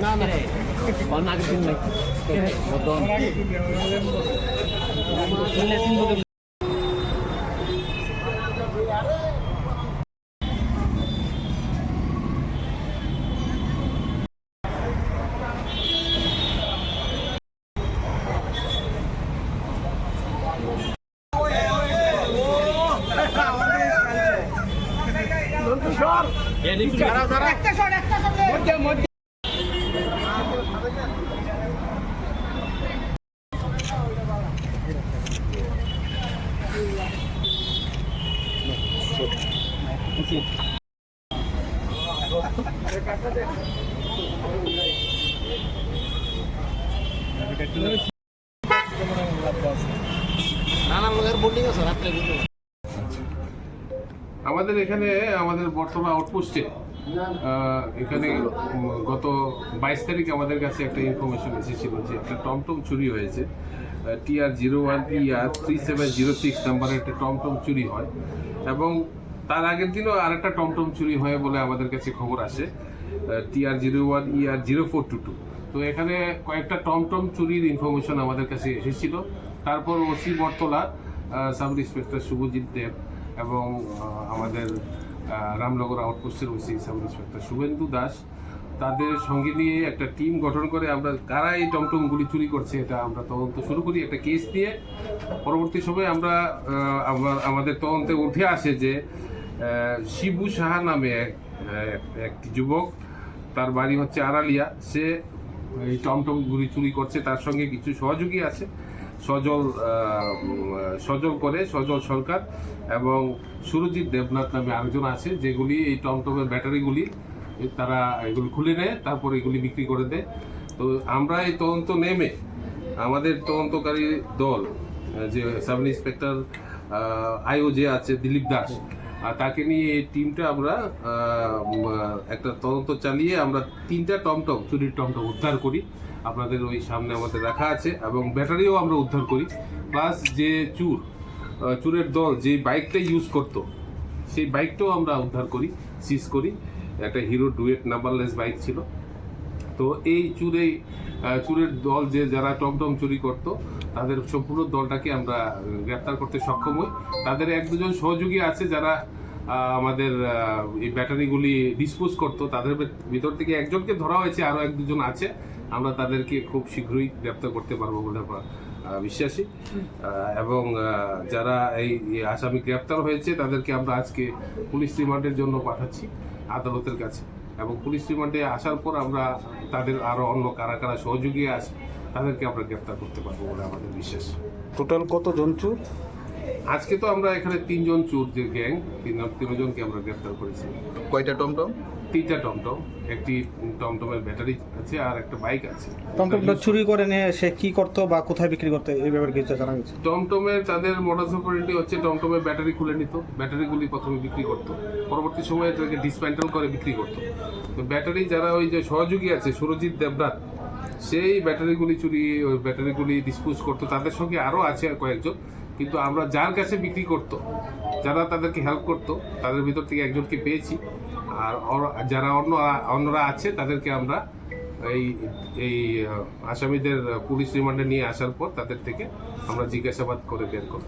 না না অনেক দিন নাই মতন একটা শট আমাদের এখানে আমাদের বর্তমান আউটপোস্টে এখানে গত 22 তারিখ আমাদের কাছে একটা ইনফরমেশন এসেছিল যে একটা টমটম চুরি হয়েছে। TR01ER 3706 নাম্বারের একটা টমটম চুরি হয় এবং তার আগের দিনও আরেকটা টমটম চুরি হয় বলে আমাদের কাছে খবর আসে, TR01ER 0422। তো এখানে কয়েকটা টমটম চুরির ইনফরমেশন আমাদের কাছে এসেছিল। তারপর OC Bottola sub inspector Subhajit Deb এবং আমাদের রামনগর আউটপোস্টের OC sub inspector Subhendu Das তাদের সঙ্গে নিয়ে একটা টিম গঠন করে আমরা কারা এই টমটমগুলি চুরি করছে এটা আমরা তদন্ত শুরু করি একটা কেস দিয়ে। পরবর্তী সময়ে আমরা আমাদের তদন্তে উঠে আসে যে শিবু সাহা নামে একটি যুবক, তার বাড়ি হচ্ছে আড়ালিয়া, সে এই টমটমগুলি চুরি করছে। তার সঙ্গে কিছু সহযোগী আছে, সজল সরকার এবং সুরজিৎ দেবনাথ নামে আরেকজন আছে, যেগুলি এই টমটমের ব্যাটারিগুলি তারা এগুলি খুলে নেয়, তারপর এগুলি বিক্রি করে দেয়। তো আমরা এই তদন্ত নেমে আমাদের তদন্তকারী দল যে সাব ইন্সপেক্টর আইও যে আছে দিলীপ দাস, তাকে নিয়ে এই টিমটা আমরা একটা তদন্ত চালিয়ে আমরা 3টা টমটম চুরির টমটম উদ্ধার করি। আপনাদের ওই সামনে আমাদের রাখা আছে এবং ব্যাটারিও আমরা উদ্ধার করি। প্লাস যে চুরের দল যে বাইকটা ইউজ করতো সেই বাইকটাও আমরা উদ্ধার করি, সিজ করি। একটা হিরো ডুয়েট নাম্বারলেস বাইক ছিল। তো এই চুরের দল যারা টমটম চুরি করতো তাদের সম্পূর্ণ দলটাকে আমরা গ্রেপ্তার করতে সক্ষম হই। তাদের 1-2 জন সহযোগী আছে যারা আমাদের এই ব্যাটারিগুলি ডিসপোজ করতো, তাদের ভিতর থেকে একজনকে ধরা হয়েছে, আরও 1-2 জন আছে। আমরা তাদেরকে খুব শীঘ্রই গ্রেপ্তার করতে পারবো বলে আমরা বিশ্বাসী। এবং যারা এই আসামি গ্রেপ্তার হয়েছে তাদেরকে আমরা আজকে পুলিশ রিমান্ডের জন্য পাঠাচ্ছি আদালতের কাছে, এবং পুলিশ রিমান্ডে আসার পর আমরা তাদের আরও অন্য কারা কারা সহযোগী আছে তাদেরকে আমরা গ্রেপ্তার করতে পারবো বলে আমাদের বিশ্বাস। টোটাল কতজন চোর? আজকে তো আমরা এখানে 3 জন চোর যে গ্যাং, 3 জনকে আমরা গ্রেপ্তার করেছি। কয়টা টমটম? 3টা টমটম, একটি টমটমের ব্যাটারি আছে আর একটা বাইক আছে। টমটমটা চুরি করে নিয়ে সে কি করতো বা কোথায় বিক্রি করতো এই ব্যাপারে কিছু জানা গেছে? টমটমের তাদের মোডাস অপারেন্ডি হচ্ছে টমটমের ব্যাটারি খুলে নিত, ব্যাটারিগুলি প্রথমে বিক্রি করতো, পরবর্তী সময়ে এটাকে ডিসম্যান্টেল করে বিক্রি করতো। তো ব্যাটারি যারা ওই যে সহযোগী আছে সুরজিৎ দেবনাথ, সেই ব্যাটারিগুলি ডিসপোজ করতো। তাদের সঙ্গে আরও আছে কয়েকজন, কিন্তু আমরা যার কাছে বিক্রি করতো, যারা তাদেরকে হেল্প করতো, তাদের ভিতর থেকে একজনকে পেয়েছি। আর যারা অন্যরা আছে তাদেরকে আমরা এই আসামিদের পুলিশ রিমান্ডে নিয়ে আসার পর তাদের থেকে আমরা জিজ্ঞাসাবাদ করে বের করব।